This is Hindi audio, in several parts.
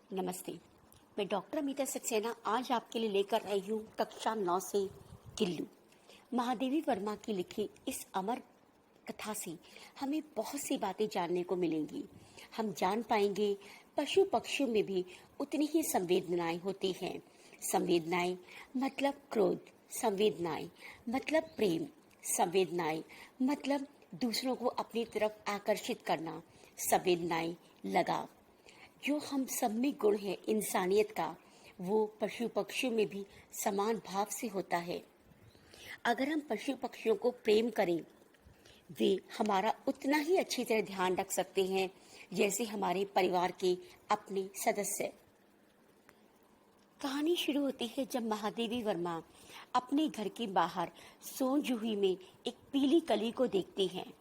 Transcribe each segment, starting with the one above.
नमस्ते। मैं डॉक्टर अमिता सक्सेना आज आपके लिए लेकर आई हूँ कक्षा 9 से गिल्लू। महादेवी वर्मा की लिखी इस अमर कथा से हमें बहुत सी बातें जानने को मिलेंगी। हम जान पाएंगे पशु पक्षियों में भी उतनी ही संवेदनाएं होती हैं। संवेदनाएं मतलब क्रोध, संवेदनाएं मतलब प्रेम, संवेदनाएं मतलब दूसरों को अपनी तरफ आकर्षित करना, संवेदनाएं लगाव। जो हम सब में गुण है इंसानियत का, वो पशु पक्षियों में भी समान भाव से होता है। अगर हम पशु पक्षियों को प्रेम करें, वे हमारा उतना ही अच्छी तरह ध्यान रख सकते हैं जैसे हमारे परिवार के अपने सदस्य। कहानी शुरू होती है जब महादेवी वर्मा अपने घर के बाहर सोन जूही में एक पीली कली को देखती हैं।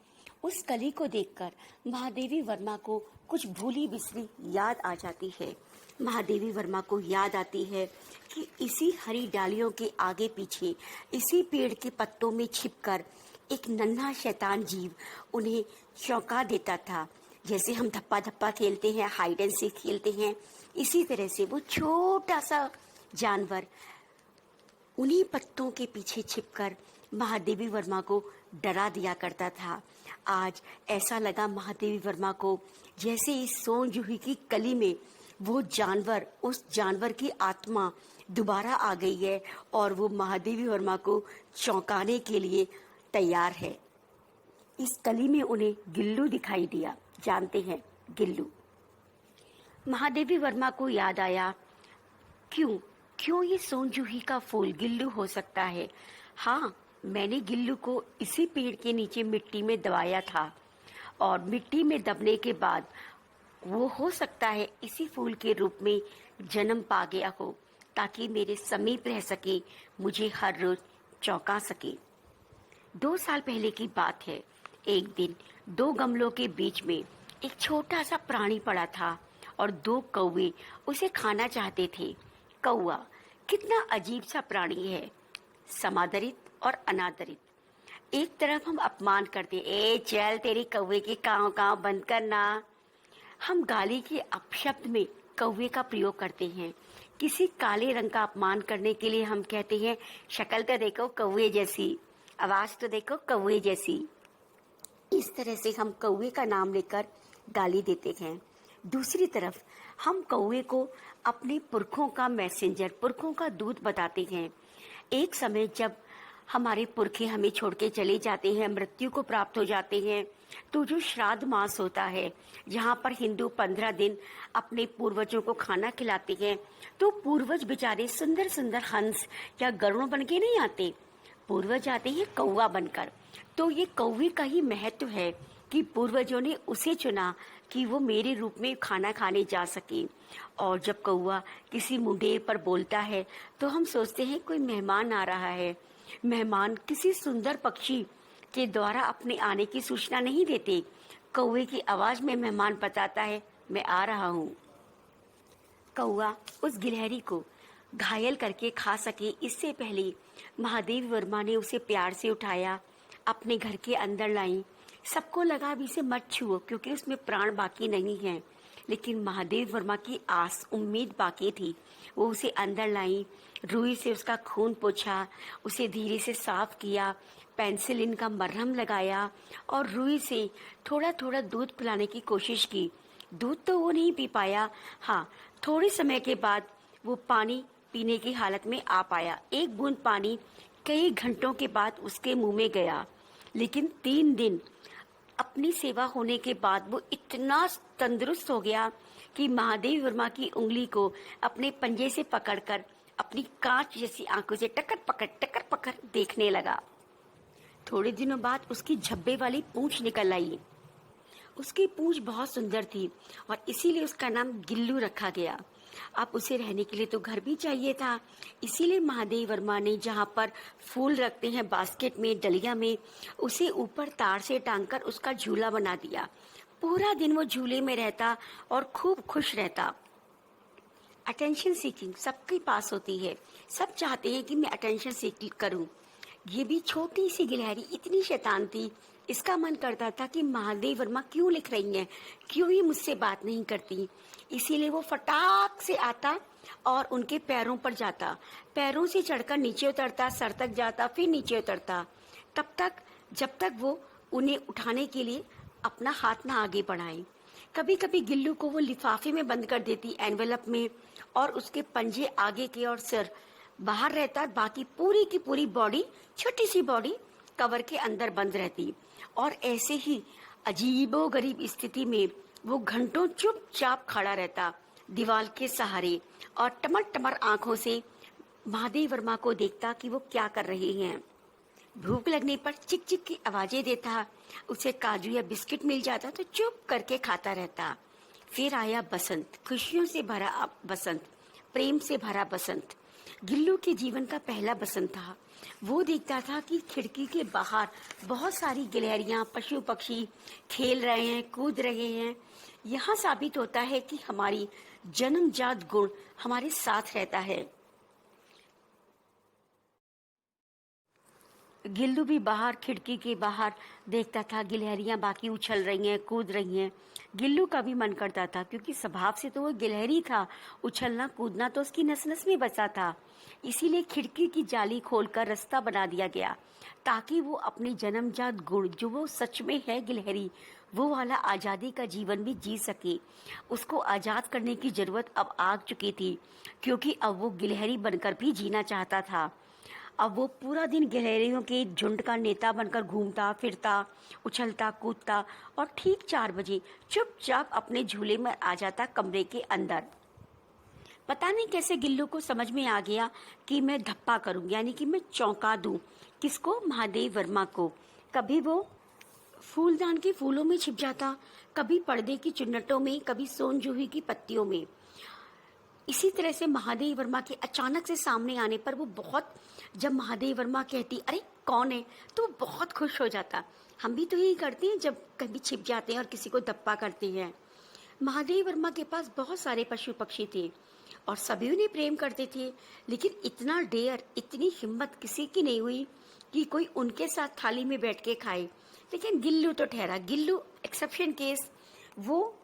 उस कली को देखकर महादेवी वर्मा को कुछ भूली बिसरी याद आ जाती है। महादेवी वर्मा को याद आती है कि इसी हरी डालियों के आगे पीछे, इसी पेड़ के पत्तों में छिपकर एक नन्हा शैतान जीव उन्हें चौंका देता था। जैसे हम धप्पा धप्पा खेलते हैं, हाइड एंड सीक खेलते हैं, इसी तरह से वो छोटा सा जानवर उन्हीं पत्तों के पीछे छिपकर महादेवी वर्मा को डरा दिया करता था। आज ऐसा लगा महादेवी वर्मा को जैसे इस सोन जूही की कली में वो जानवर, उस जानवर की आत्मा दोबारा आ गई है और वो महादेवी वर्मा को चौंकाने के लिए तैयार है। इस कली में उन्हें गिल्लू दिखाई दिया। जानते हैं गिल्लू। महादेवी वर्मा को याद आया, क्यों क्यों ये सोन जूही का फूल गिल्लू हो सकता है। हाँ, मैंने गिल्लू को इसी पेड़ के नीचे मिट्टी में दबाया था और मिट्टी में दबने के बाद वो हो सकता है इसी फूल के रूप में जन्म पा गया हो ताकि मेरे समीप रह सके, मुझे हर रोज चौंका सके। 2 साल पहले की बात है। एक दिन 2 गमलों के बीच में एक छोटा सा प्राणी पड़ा था और 2 कौवे उसे खाना चाहते थे। कौवा कितना अजीब सा प्राणी है, समादरित और अनादरित। एक तरफ हम अपमान करते, ए चल तेरी कौवे की काव काव बंद करना। हम गाली के अपशब्द में कौवे का प्रयोग करते हैं। किसी काले रंग का अपमान करने के लिए हम कहते हैं, शक्ल तो देखो कौवे जैसी, आवाज तो देखो कौवे जैसी। इस तरह से हम कौवे का नाम लेकर गाली देते हैं। दूसरी तरफ हम कौवे को अपने पुरखों का मैसेंजर, पुरखों का दूत बताते हैं। एक समय जब हमारे पुरखे हमें छोड़ के चले जाते हैं, मृत्यु को प्राप्त हो जाते हैं, तो जो श्राद्ध मास होता है, जहाँ पर हिंदू 15 दिन अपने पूर्वजों को खाना खिलाते हैं, तो पूर्वज बेचारे सुंदर सुंदर हंस या गरुड़ बन के नहीं आते, पूर्वज आते हैं कौवा बनकर। तो ये कौवे का ही महत्व है कि पूर्वजों ने उसे चुना कि वो मेरे रूप में खाना खाने जा सके। और जब कौवा किसी मुंडेर पर बोलता है तो हम सोचते हैं कोई मेहमान आ रहा है। मेहमान किसी सुंदर पक्षी के द्वारा अपने आने की सूचना नहीं देते। कौवे की आवाज में मेहमान बताता है, मैं आ रहा हूँ। कौवा उस गिलहरी को घायल करके खा सके, इससे पहले महादेवी वर्मा ने उसे प्यार से उठाया, अपने घर के अंदर लाई। सबको लगा अभी इसे मत छुओ क्योंकि उसमें प्राण बाकी नहीं है, लेकिन महादेव वर्मा की आस उम्मीद बाकी थी। वो उसे अंदर लाई, रुई से उसका खून पोंछा, उसे धीरे से साफ किया, पेंसिलिन का मरहम लगाया और रुई से थोड़ा थोड़ा दूध पिलाने की कोशिश की। दूध तो वो नहीं पी पाया। हाँ, थोड़े समय के बाद वो पानी पीने की हालत में आ पाया। एक बूंद पानी कई घंटों के बाद उसके मुंह में गया, लेकिन 3 दिन अपनी सेवा होने के बाद वो इतना तंदुरुस्त हो गया कि महादेवी वर्मा की उंगली को अपने पंजे से पकड़कर अपनी कांच जैसी आंखों से टकर पकड़ देखने लगा। थोड़े दिनों बाद उसकी झब्बे वाली पूंछ निकल आई। उसकी पूंछ बहुत सुंदर थी और इसीलिए उसका नाम गिल्लू रखा गया। अब उसे रहने के लिए तो घर भी चाहिए था, इसीलिए महादेवी वर्मा ने जहाँ पर फूल रखते हैं बास्केट में, डलिया में, उसे ऊपर तार से टांगकर उसका झूला बना दिया। पूरा दिन वो झूले में रहता और खूब खुश रहता। अटेंशन सीकिंग सबके पास होती है, सब चाहते हैं कि मैं अटेंशन सीकिंग करूं। ये भी छोटी सी गिलहरी इतनी शैतान थी, इसका मन करता था कि महादेवी वर्मा क्यों लिख रही हैं, क्यों ये मुझसे बात नहीं करती। इसीलिए वो फटाक से आता और उनके पैरों पर जाता, पैरों से चढ़कर नीचे उतरता, सर तक जाता, फिर नीचे उतरता, तब तक जब तक वो उन्हें उठाने के लिए अपना हाथ ना आगे बढ़ाए। कभी कभी गिल्लू को वो लिफाफे में बंद कर देती, एनवेलप में, और उसके पंजे आगे के और सिर बाहर रहता, बाकी पूरी की पूरी बॉडी, छोटी सी बॉडी कवर के अंदर बंद रहती। और ऐसे ही अजीबोगरीब स्थिति में वो घंटों चुपचाप खड़ा रहता दीवार के सहारे, और टमर टमर आंखों से महादेव वर्मा को देखता कि वो क्या कर रहे हैं। भूख लगने पर चिक चिक की आवाजें देता, उसे काजू या बिस्किट मिल जाता तो चुप करके खाता रहता। फिर आया बसंत, खुशियों से भरा बसंत, प्रेम से भरा बसंत। गिल्लू के जीवन का पहला बसंत था। वो देखता था कि खिड़की के बाहर बहुत सारी गिलहरियां, पशु पक्षी खेल रहे हैं, कूद रहे हैं। यहाँ साबित होता है कि हमारी जन्मजात गुण हमारे साथ रहता है। गिल्लू भी बाहर, खिड़की के बाहर देखता था, गिलहरियां बाकी उछल रही हैं, कूद रही हैं। गिल्लू का भी मन करता था, क्योंकि स्वभाव से तो वो गिलहरी था, उछलना कूदना तो उसकी नस नस में बसा था। इसीलिए खिड़की की जाली खोलकर रास्ता बना दिया गया, ताकि वो अपने जन्मजात गुण, जो वो सच में है गिलहरी, वो वाला आजादी का जीवन भी जी सके। उसको आजाद करने की जरूरत अब आ चुकी थी, क्योंकि अब वो गिलहरी बनकर भी जीना चाहता था। अब वो पूरा दिन गिलहरियों के झुंड का नेता बनकर घूमता फिरता, उछलता कूदता, और ठीक 4 बजे चुपचाप अपने झूले में आ जाता कमरे के अंदर। पता नहीं कैसे गिल्लू को समझ में आ गया कि मैं धप्पा करूं, यानी कि मैं चौंका दूं। किसको? महादेव वर्मा को। कभी वो फूलदान के फूलों में छिप जाता, कभी पर्दे की चुन्नटों में, कभी सोन जूही की पत्तियों में। इसी तरह से महादेव वर्मा के अचानक से सामने आने पर वो बहुत, जब महादेव वर्मा कहती अरे कौन है, तो वो बहुत खुश हो जाता। हम भी तो यही करते हैं जब कभी छिप जाते हैं और किसी को धप्पा करते हैं। महादेव वर्मा के पास बहुत सारे पशु पक्षी थे और सभी उन्हें प्रेम करते थे, लेकिन इतना डेयर, इतनी हिम्मत किसी की नहीं हुई कि कोई उनके साथ थाली में बैठ के खाए। लेकिन गिल्लू तो ठहरा, गिल्लू एक्सेप्शन केस। वो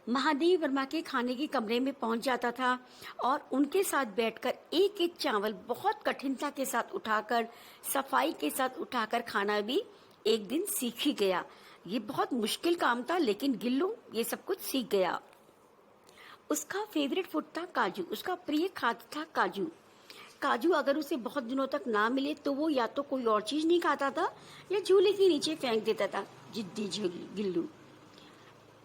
महादेव वर्मा के खाने के कमरे में पहुंच जाता था और उनके साथ बैठकर एक एक चावल बहुत कठिनता के साथ उठाकर, सफाई के साथ उठाकर खाना भी एक दिन सीख ही गया। ये बहुत मुश्किल काम था, लेकिन गिल्लू ये सब कुछ सीख गया। उसका फेवरेट फूड था काजू, उसका प्रिय खाद्य था काजू। काजू अगर उसे बहुत दिनों तक ना मिले तो वो या तो कोई और चीज नहीं खाता था या झूले के नीचे फेंक देता था। जिद्दी गिल्लू।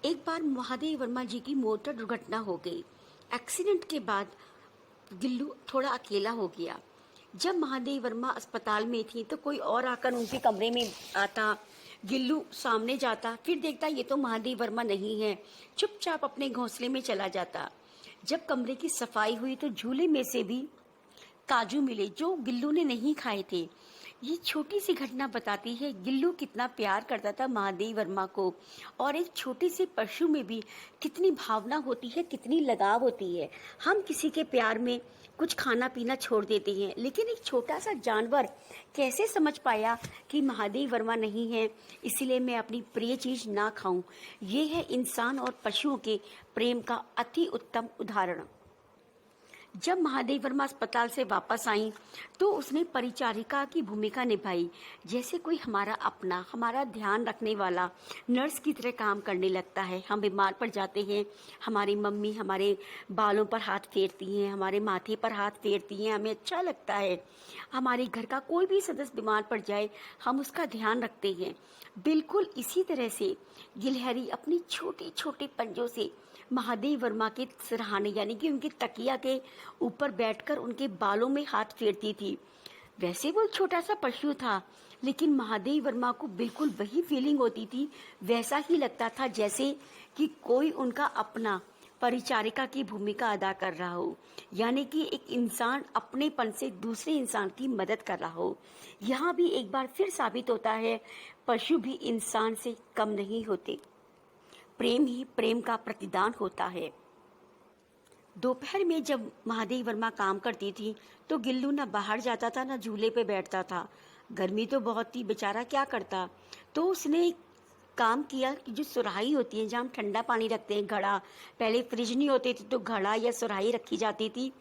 एक बार महादेव वर्मा जी की मोटर दुर्घटना हो गई। एक्सीडेंट के बाद गिल्लू थोड़ा अकेला हो गया। जब महादेव वर्मा अस्पताल में थी तो कोई और आकर उनके कमरे में आता। गिल्लू सामने जाता, फिर देखता ये तो महादेव वर्मा नहीं है, चुपचाप अपने घोंसले में चला जाता। जब कमरे की सफाई हुई तो झूले में से भी काजू मिले जो गिल्लू ने नहीं खाए थे। ये छोटी सी घटना बताती है गिल्लू कितना प्यार करता था महादेव वर्मा को, और एक छोटे से पशु में भी कितनी भावना होती है, कितनी लगाव होती है। हम किसी के प्यार में कुछ खाना पीना छोड़ देते हैं, लेकिन एक छोटा सा जानवर कैसे समझ पाया कि महादेव वर्मा नहीं है, इसीलिए मैं अपनी प्रिय चीज ना खाऊं। ये है इंसान और पशुओं के प्रेम का अति उत्तम उदाहरण। जब महादेव वर्मा अस्पताल से वापस आई तो उसने परिचारिका की भूमिका निभाई, जैसे कोई हमारा अपना, हमारा ध्यान रखने वाला नर्स की तरह काम करने लगता है। हम बीमार पड़ जाते हैं, हमारी मम्मी हमारे बालों पर हाथ फेरती हैं, हमारे माथे पर हाथ फेरती हैं, हमें अच्छा लगता है। हमारे घर का कोई भी सदस्य बीमार पड़ जाए, हम उसका ध्यान रखते हैं। बिल्कुल इसी तरह से गिलहरी अपनी छोटे छोटे पंजों से महादेव वर्मा के सिरहाने, यानी कि उनके तकिया के ऊपर बैठकर उनके बालों में हाथ फेरती थी। वैसे वो छोटा सा पशु था, लेकिन महादेव वर्मा को बिल्कुल वही फीलिंग होती थी, वैसा ही लगता था जैसे कि कोई उनका अपना परिचारिका की भूमिका अदा कर रहा हो, यानी कि एक इंसान अपनेपन से दूसरे इंसान की मदद कर रहा हो। यहाँ भी एक बार फिर साबित होता है, पशु भी इंसान से कम नहीं होते। प्रेम ही प्रेम का प्रतिदान होता है। दोपहर में जब महादेव वर्मा काम करती थी तो गिल्लू ना बाहर जाता था, ना झूले पे बैठता था। गर्मी तो बहुत थी, बेचारा क्या करता। तो उसने काम किया कि जो सुराही होती है, जहाँ हम ठंडा पानी रखते हैं, घड़ा, पहले फ्रिज नहीं होते थे तो घड़ा या सुराही रखी जाती थी,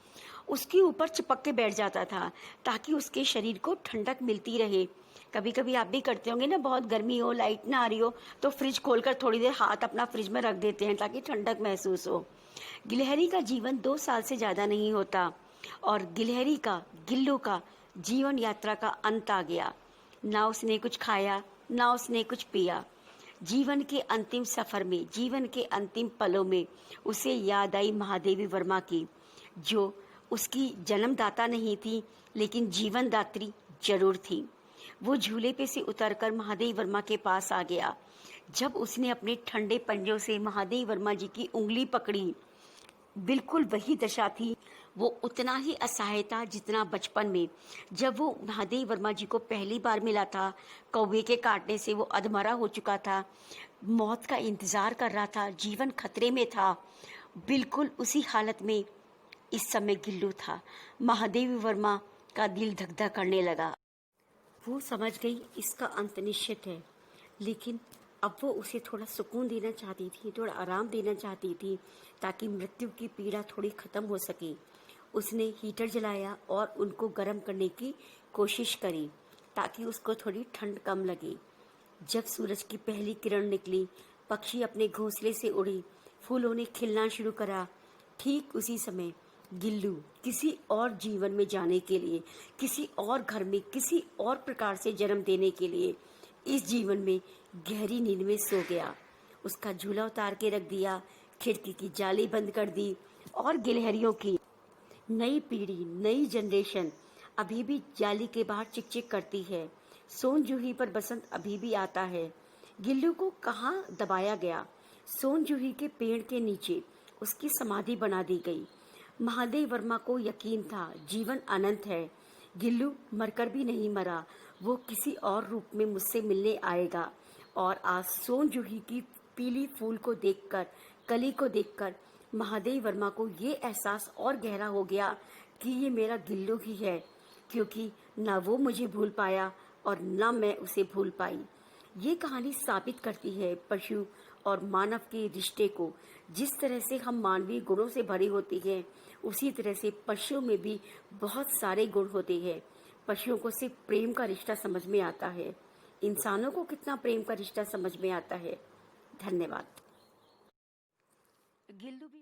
उसके ऊपर चिपक के बैठ जाता था ताकि उसके शरीर को ठंडक मिलती रहे। कभी कभी आप भी करते होंगे ना, बहुत गर्मी हो, लाइट ना आ रही हो, तो फ्रिज खोलकर थोड़ी देर हाथ अपना फ्रिज में रख देते हैं ताकि ठंडक महसूस हो। गिलहरी का जीवन 2 साल से ज़्यादा नहीं होता और गिल्लू का जीवन यात्रा का अंत आ गया। ना उसने कुछ खाया, ना उसने कुछ पिया। जीवन के अंतिम सफर में, जीवन के अंतिम पलों में उसे याद आई महादेवी वर्मा की, जो उसकी जन्मदाता नहीं थी लेकिन जीवन दात्री जरूर थी। वो झूले पे से उतरकर महादेवी वर्मा के पास आ गया। जब उसने अपने ठंडे पंजों से महादेवी वर्मा जी की उंगली पकड़ी, बिल्कुल वही दशा थी। वो उतना ही असहाय था जितना बचपन में, जब वो महादेवी वर्मा जी को पहली बार मिला था। कौवे के काटने से वो अधमरा हो चुका था, मौत का इंतजार कर रहा था, जीवन खतरे में था। बिल्कुल उसी हालत में इस समय गिल्लू था। महादेवी वर्मा का दिल धक धक करने लगा। वो समझ गई इसका अंत निश्चित है, लेकिन अब वो उसे थोड़ा सुकून देना चाहती थी, थोड़ा आराम देना चाहती थी ताकि मृत्यु की पीड़ा थोड़ी खत्म हो सके। उसने हीटर जलाया और उनको गर्म करने की कोशिश करी ताकि उसको थोड़ी ठंड कम लगे। जब सूरज की पहली किरण निकली, पक्षी अपने घोंसले से उड़ी, फूलों ने खिलना शुरू करा। ठीक उसी समय गिल्लू किसी और जीवन में जाने के लिए, किसी और घर में, किसी और प्रकार से जन्म देने के लिए इस जीवन में गहरी नींद में सो गया। उसका झूला उतार के रख दिया, खिड़की की जाली बंद कर दी और गिलहरियों की नई पीढ़ी, नई जनरेशन अभी भी जाली के बाहर चिक चिक करती है। सोन जूही पर बसंत अभी भी आता है। गिल्लू को कहाँ दबाया गया? सोन जूही के पेड़ के नीचे उसकी समाधि बना दी गई। महादेवी वर्मा को यकीन था जीवन अनंत है। गिल्लू मरकर भी नहीं मरा, वो किसी और रूप में मुझसे मिलने आएगा। और आज सोन जूही की पीली फूल को देखकर, कली को देखकर महादेवी वर्मा को ये एहसास और गहरा हो गया कि ये मेरा गिल्लू ही है, क्योंकि ना वो मुझे भूल पाया और ना मैं उसे भूल पाई। ये कहानी साबित करती है पशु और मानव के रिश्ते को। जिस तरह से हम मानवीय गुणों से भरे होते हैं, उसी तरह से पशुओं में भी बहुत सारे गुण होते हैं। पशुओं को सिर्फ प्रेम का रिश्ता समझ में आता है, इंसानों को कितना प्रेम का रिश्ता समझ में आता है। धन्यवाद। गिल्लू भी